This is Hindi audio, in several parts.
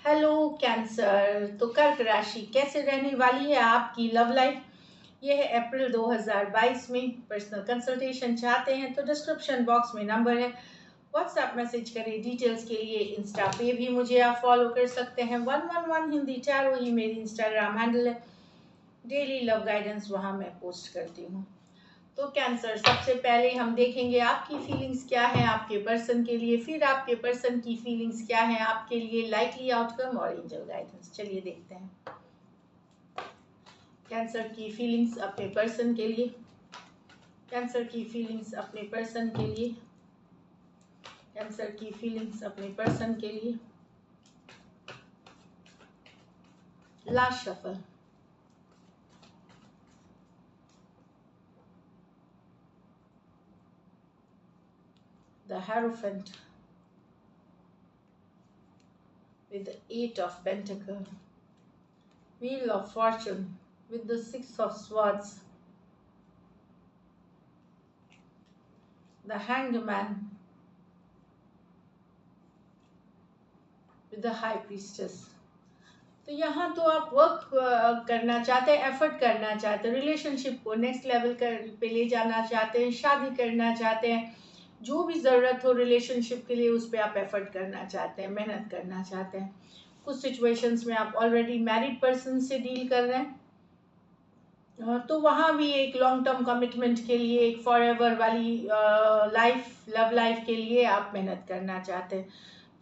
Hello cancer. तो कर्क राशि कैसे रहने वाली है आपकी लव लाइफ। ये है अप्रैल 2022 में। पर्सनल कंसल्टेशन चाहते हैं तो डिस्क्रिप्शन बॉक्स में नंबर है, व्हाट्सएप मैसेज करें डिटेल्स के लिए। इंस्टा पे भी मुझे आप फॉलो कर सकते हैं, 111 हिंदी टैरो ही मेरी इंस्टाग्राम हैंडल है। डेली लव गाइडेंस वहाँ मैं पोस्ट करती हूँ। तो कैंसर, सबसे पहले हम देखेंगे आपकी फीलिंग्स क्या है आपके पर्सन के लिए, फिर आपके पर्सन की फीलिंग्स क्या है आपके लिए, लाइकली आउटकम और एंजल गाइडेंस। चलिए देखते हैं कैंसर की फीलिंग्स अपने पर्सन के लिए। कैंसर की फीलिंग्स अपने पर्सन के लिए। कैंसर की फीलिंग्स अपने पर्सन के लिए। Last shuffle. The Hierophant with the 8 of Pentacles. Wheel of Fortune with the 6 of Swords. The Hanged Man with the High Priestess. तो यहाँ तो आप वर्क करना चाहते हैं, एफर्ट करना चाहते हैं, रिलेशनशिप को नेक्स्ट लेवल पे ले जाना चाहते हैं, शादी करना चाहते हैं। जो भी ज़रूरत हो रिलेशनशिप के लिए उस पर आप एफर्ट करना चाहते हैं, मेहनत करना चाहते हैं। कुछ सिचुएशंस में आप ऑलरेडी मैरिड पर्सन से डील कर रहे हैं, तो वहाँ भी एक लॉन्ग टर्म कमिटमेंट के लिए, एक फॉर एवर वाली लाइफ, लव लाइफ के लिए आप मेहनत करना चाहते हैं।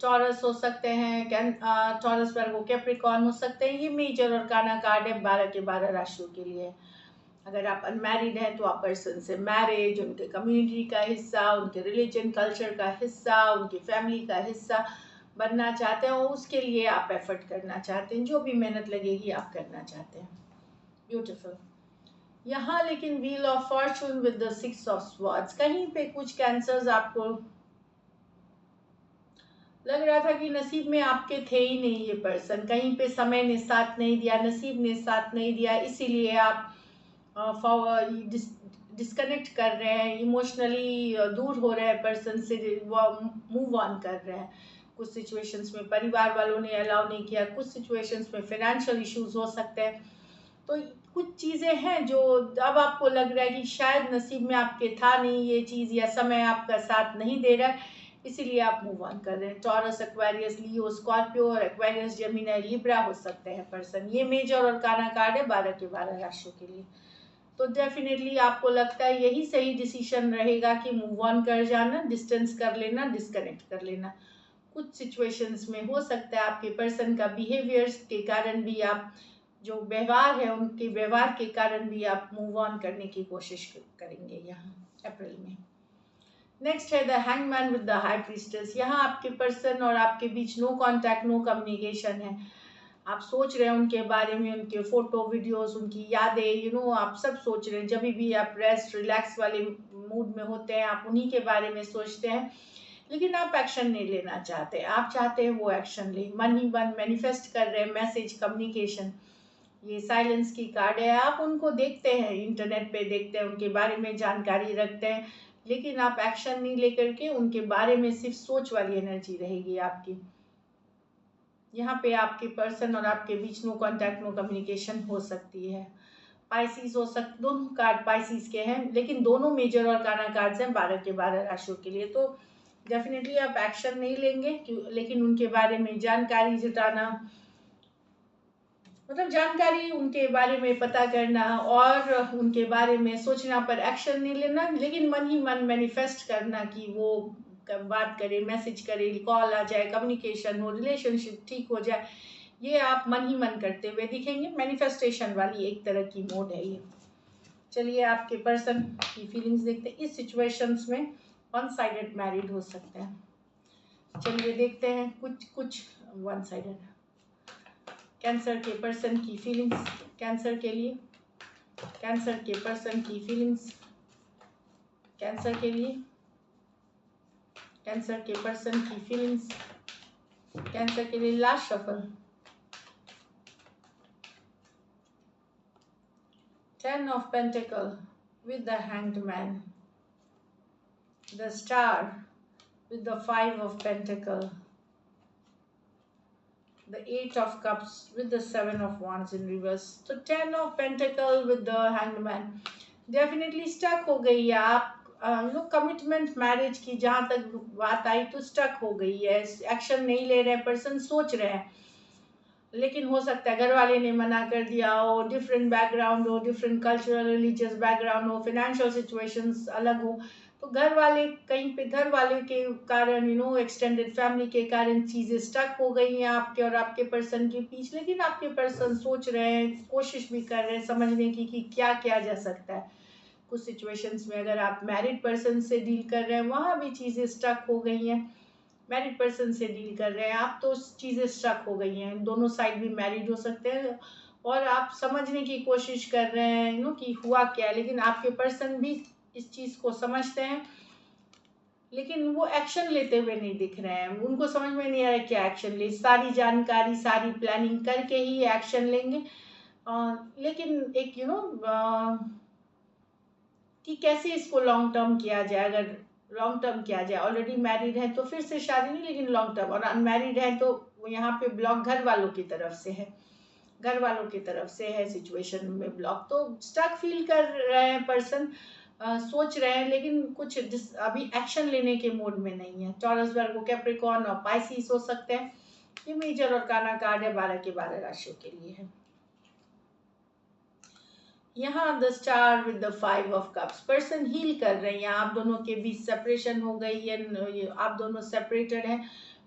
टॉरस हो सकते हैं, टॉरस वर्गो कैप्रिकॉर्न हो सकते हैं। ये मेजर और काना कार्ड है 12 के 12 राशियों के लिए। अगर आप अनमैरिड हैं तो आप पर्सन से मैरिज, उनके कम्युनिटी का हिस्सा, उनके रिलीजन कल्चर का हिस्सा, उनकी फैमिली का हिस्सा बनना चाहते हैं और उसके लिए आप एफर्ट करना चाहते हैं। जो भी मेहनत लगेगी आप करना चाहते हैं। ब्यूटीफुल। यहाँ लेकिन wheel of Fortune with the 6 of swords, कहीं पे कुछ कैंसर्स आपको लग रहा था कि नसीब में आपके थे ही नहीं ये पर्सन, कहीं पे समय ने साथ नहीं दिया, नसीब ने साथ नहीं दिया, इसीलिए आप डिस्कनेक्ट कर रहे हैं, इमोशनली दूर हो रहे हैं पर्सन से, मूव ऑन कर रहे हैं। कुछ सिचुएशंस में परिवार वालों ने अलाउ नहीं किया, कुछ सिचुएशंस में फाइनेंशियल इश्यूज हो सकते हैं। तो कुछ चीज़ें हैं जो अब आपको लग रहा है कि शायद नसीब में आपके था नहीं ये चीज़, या समय आपका साथ नहीं दे रहा है, इसीलिए आप मूव ऑन कर रहे हैं। टॉरस, एक्वेरियस, लियो, स्कॉर्पियो और एक्वेरियस, जेमिनी, लिब्रा हो सकते हैं पर्सन। ये मेजर और काना कार्ड है 12 के 12 राशियों के लिए। तो डेफिनेटली आपको लगता है यही सही डिसीजन रहेगा कि मूव ऑन कर जाना, डिस्टेंस कर लेना, डिस्कनेक्ट कर लेना। कुछ सिचुएशंस में हो सकता है आपके पर्सन का बिहेवियर्स के कारण भी आप, जो व्यवहार है उनके व्यवहार के कारण भी आप मूव ऑन करने की कोशिश करेंगे यहाँ अप्रैल में। नेक्स्ट है the hangman with the high priestess. यहाँ आपके पर्सन और आपके बीच नो कॉन्टैक्ट, नो कम्युनिकेशन है। आप सोच रहे हैं उनके बारे में, उनके फोटो वीडियोस, उनकी यादें, आप सब सोच रहे हैं। जब भी आप रेस्ट रिलैक्स वाले मूड में होते हैं आप उन्हीं के बारे में सोचते हैं, लेकिन आप एक्शन नहीं लेना चाहते। आप चाहते हैं वो एक्शन ले, मन ही मन मैनिफेस्ट कर रहे हैं, मैसेज, कम्युनिकेशन। ये साइलेंस की कार्ड है। आप उनको देखते हैं, इंटरनेट पे देखते हैं, उनके बारे में जानकारी रखते हैं, लेकिन आप एक्शन नहीं लेकर के उनके बारे में सिर्फ सोच वाली एनर्जी रहेगी आपकी। यहाँ पे आपके पर्सन और आपके बीच नो कॉन्टैक्ट, नो कम्युनिकेशन हो सकती है। पाइसिस हो सकते, दोनों कार्ड पाइसिस के हैं, लेकिन दोनों मेजर और काना कार्ड्स हैं 12 के 12 राशियों के लिए। तो डेफिनेटली आप एक्शन नहीं लेंगे, लेकिन उनके बारे में जानकारी जुटाना, मतलब जानकारी उनके बारे में पता करना और उनके बारे में सोचना पर एक्शन नहीं लेना, लेकिन मन ही मन मैनिफेस्ट करना कि वो बात करे, मैसेज करे, कॉल आ जाए, कम्युनिकेशन हो, रिलेशनशिप ठीक हो जाए, ये आप मन ही मन करते हुए दिखेंगे। मैनिफेस्टेशन वाली एक तरह की मोड है ये। चलिए आपके पर्सन की फीलिंग्स देखते हैं। इस सिचुएशंस में वन साइडेड मैरिड हो सकते हैं। चलिए देखते हैं कुछ वन साइडेड कैंसर के पर्सन की फीलिंग्स कैंसर के लिए। कैंसर के पर्सन की फीलिंग्स कैंसर के लिए। कैंसर के पर्सन की फीलिंग्स कैंसर के लिए। Last shuffle. 10 of Pentacles with the Hanged Man. The Star with the 5 of Pentacles. the Eight of Cups with the Seven of Wands in reverse. तो Ten of Pentacle with the Hanged Man. Definitely stuck हो गई है आप कमिटमेंट मैरिज की जहाँ तक बात आई तो स्टक हो गई है, एक्शन नहीं ले रहे, पर्सन सोच रहे हैं, लेकिन हो सकता है घर वाले ने मना कर दिया हो, डिफरेंट बैकग्राउंड हो, डिफरेंट कल्चरल रिलीजियस बैकग्राउंड हो, फाइनेंशियल सिचुएशंस अलग हो, तो घर वाले कहीं पे घर वाले के कारण एक्सटेंडेड फैमिली के कारण चीज़ें स्टक हो गई हैं आपके और आपके पर्सन के बीच, लेकिन आपके पर्सन सोच रहे हैं, कोशिश भी कर रहे हैं समझने की कि क्या किया जा सकता है। कुछ सिचुएशंस में अगर आप मैरिड पर्सन से डील कर रहे हैं वहाँ भी चीज़ें स्टक हो गई हैं, मैरिड पर्सन से डील कर रहे हैं आप तो चीज़ें स्टक हो गई हैं, दोनों साइड भी मैरिड हो सकते हैं और आप समझने की कोशिश कर रहे हैं कि हुआ क्या है, लेकिन आपके पर्सन भी इस चीज़ को समझते हैं लेकिन वो एक्शन लेते हुए नहीं दिख रहे हैं, उनको समझ में नहीं आ रहा क्या एक्शन ले, सारी जानकारी सारी प्लानिंग करके ही एक्शन लेंगे, लेकिन एक कि कैसे इसको लॉन्ग टर्म किया जाए। अगर लॉन्ग टर्म किया जाए, ऑलरेडी मैरिड है तो फिर से शादी नहीं, लेकिन लॉन्ग टर्म, और अनमैरिड है तो यहाँ पे ब्लॉक घर वालों की तरफ से है, घर वालों की तरफ से है सिचुएशन में ब्लॉक, तो स्टक फील कर रहे हैं पर्सन, सोच रहे हैं लेकिन कुछ अभी एक्शन लेने के मूड में नहीं है। टॉरस, वर्गो, कैप्रिकॉर्न और पाइसिस हो सकते हैं। ये मेजर और काना कार्ड है, 12 के 12 राशियों के लिए है। यहाँ the star with the 5 of cups, person heal कर रहे हैं, आप दोनों के बीच सेपरेशन हो गई है, आप दोनों सेपरेटेड हैं,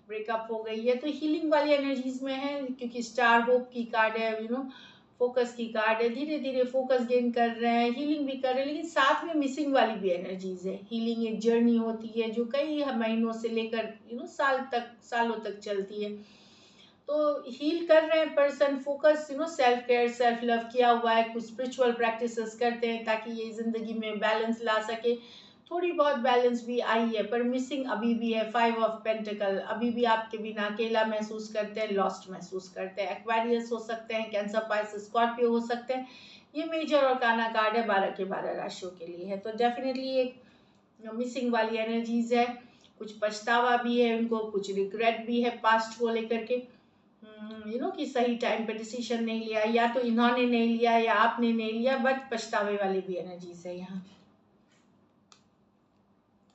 ब्रेकअप हो गई है, तो हीलिंग वाली एनर्जीज में है क्योंकि स्टार होप की कार्ड है, फोकस की कार्ड है, धीरे धीरे फोकस गेन कर रहे हैं, हीलिंग भी कर रहे हैं, लेकिन साथ में मिसिंग वाली भी एनर्जीज है। हीलिंग एक जर्नी होती है जो कई महीनों से लेकर सालों तक चलती है, तो हील कर रहे हैं person, focus self care self love किया हुआ है, कुछ स्पिरिचुअल प्रैक्टिसेस करते हैं ताकि ये जिंदगी में बैलेंस ला सके, थोड़ी बहुत बैलेंस भी आई है पर मिसिंग अभी भी है। 5 ऑफ पेंटिकल, अभी भी आपके बिना अकेला महसूस करते हैं, लॉस्ट महसूस करते हैं। एक्वेरियस हो सकते हैं, कैंसर, पाइसेस, स्कॉर्पियो हो सकते हैं। ये मेजर और काना कार्ड है, 12 के 12 राशियों के लिए है, तो डेफिनेटली एक मिसिंग वाली एनर्जीज है, कुछ पछतावा भी है उनको, कुछ रिग्रेट भी है पास्ट को लेकर के, कि सही टाइम पे डिसीजन नहीं लिया, या तो इन्होंने नहीं लिया या आपने नहीं लिया, बट पछतावे वाली भी एनर्जीज है यहाँ।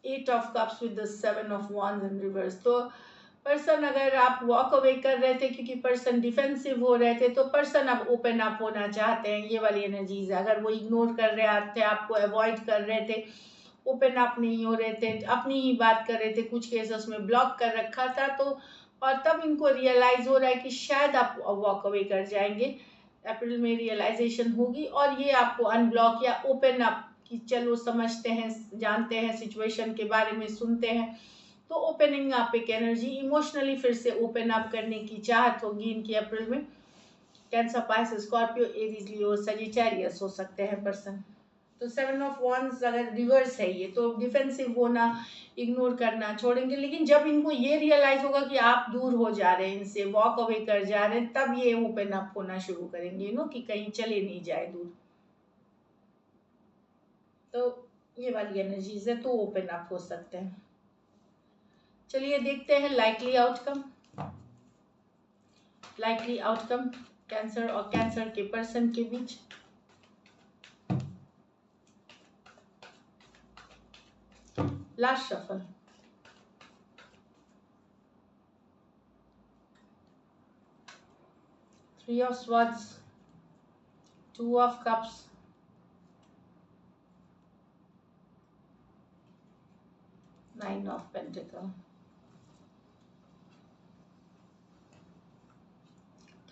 8 of cups with the 7 of wands in reverse, तो पर्सन, अगर आप वॉक अवे कर रहे थे क्योंकि पर्सन डिफेंसिव हो रहे थे, तो पर्सन अब ओपन अप होना चाहते हैं, ये वाली एनर्जीज है। अगर वो इग्नोर कर रहे थे, आपको अवॉइड कर रहे थे, ओपन अप नहीं हो रहे थे, अपनी ही बात कर रहे थे, कुछ केसेस में ब्लॉक कर रखा था, तो और तब इनको रियलाइज हो रहा है कि शायद आप वॉक अवे कर जाएंगे, अप्रैल में रियलाइजेशन होगी और ये आपको अनब्लॉक या ओपन अप कि चलो समझते हैं, जानते हैं, सिचुएशन के बारे में सुनते हैं, तो ओपनिंग अप एक एनर्जी, इमोशनली फिर से ओपन अप करने की चाहत होगी इनकी अप्रैल में। कैंसर, पाइसेस, स्कॉर्पियो, एरीज, लियो, सजिटेरियस हो सकते हैं पर्सन। तो 7 ऑफ wands अगर रिवर्स है ये, तो डिफेंसिव होना, इग्नोर करना छोड़ेंगे, लेकिन जब इनको ये रियलाइज होगा कि आप दूर हो जा रहे हैं इनसे, वॉक अवे कर जा रहे हैं, तब ये ओपन अप होना शुरू करेंगे, कि कहीं चले नहीं जाए दूर, तो ये वाली एनर्जीज है, तो ओपन अप हो सकते हैं। चलिए देखते हैं likely outcome. Likely outcome cancer और कैंसर के पर्सन के बीच। Last shuffle, Three of Swords, Two of Cups, Nine of Pentacles।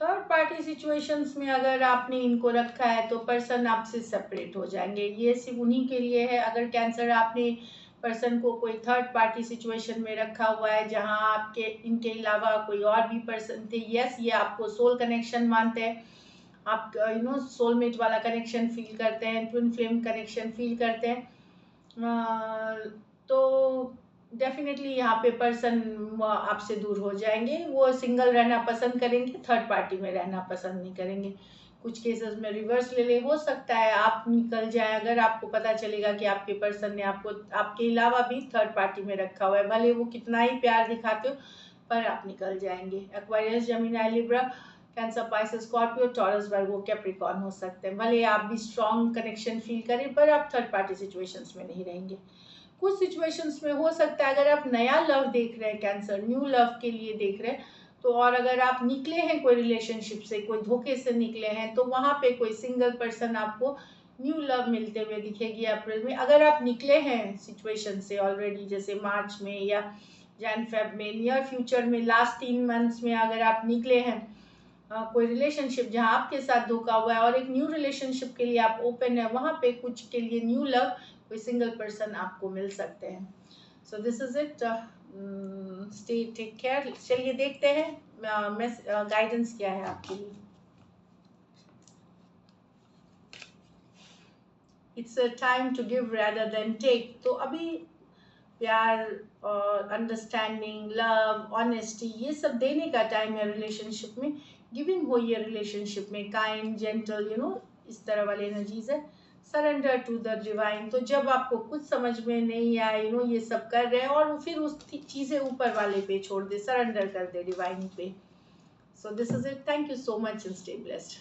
Third party situations में अगर आपने इनको रखा है तो पर्सन आपसे सेपरेट हो जाएंगे, ये सिर्फ उन्हीं के लिए है। अगर कैंसर आपने पर्सन को कोई थर्ड पार्टी सिचुएशन में रखा हुआ है जहां आपके इनके अलावा कोई और भी पर्सन थे, यस, ये आपको सोल कनेक्शन मानते हैं, आप सोलमेट वाला कनेक्शन फील करते हैं, ट्विन फ्लेम कनेक्शन फील करते हैं, तो डेफिनेटली यहाँ पे पर्सन आपसे दूर हो जाएंगे, वो सिंगल रहना पसंद करेंगे, थर्ड पार्टी में रहना पसंद नहीं करेंगे। कुछ केसेस में रिवर्स ले हो सकता है आप निकल जाए, अगर आपको पता चलेगा कि आपके पर्सन ने आपको आपके अलावा भी थर्ड पार्टी में रखा हुआ है, भले वो कितना ही प्यार दिखाते हो, पर आप निकल जाएंगे। Aquarius, Gemini, Libra, Cancer, Pisces, Scorpio, Taurus, Virgo, Capricorn हो सकते हैं। भले आप भी स्ट्रॉन्ग कनेक्शन फील करें पर आप थर्ड पार्टी सिचुएशंस में नहीं रहेंगे। कुछ सिचुएशंस में हो सकता है अगर आप नया लव देख रहे हैं, कैंसर न्यू लव के लिए देख रहे हैं, तो और अगर आप निकले हैं कोई रिलेशनशिप से, कोई धोखे से निकले हैं, तो वहाँ पे कोई सिंगल पर्सन आपको न्यू लव मिलते हुए दिखेगी अप्रैल में। अगर आप निकले हैं सिचुएशन से ऑलरेडी, जैसे मार्च में या जैन फेब में, नियर फ्यूचर में, लास्ट 3 मंथ्स में अगर आप निकले हैं कोई रिलेशनशिप जहाँ आपके साथ धोखा हुआ है और एक न्यू रिलेशनशिप के लिए आप ओपन है, वहाँ पे कुछ के लिए न्यू लव, कोई सिंगल पर्सन आपको मिल सकते हैं। So this is it, stay take care. चलिए देखते हैं गाइडेंस क्या है आपके लिए। It's a time to give rather than take. तो अभी प्यार और अंडरस्टैंडिंग, लव, ऑनेस्टी, ये सब देने का टाइम है रिलेशनशिप में। गिविंग हो ये रिलेशनशिप में, काइंड, जेंटल, इस तरह वाले एनर्जीज है। Surrender to the divine. तो जब आपको कुछ समझ में नहीं आए, ये सब कर रहे हैं, और फिर उस चीज़ें ऊपर वाले पे छोड़ दे, सरेंडर कर दे डिवाइन पे। सो this is it, thank you so much and stay blessed.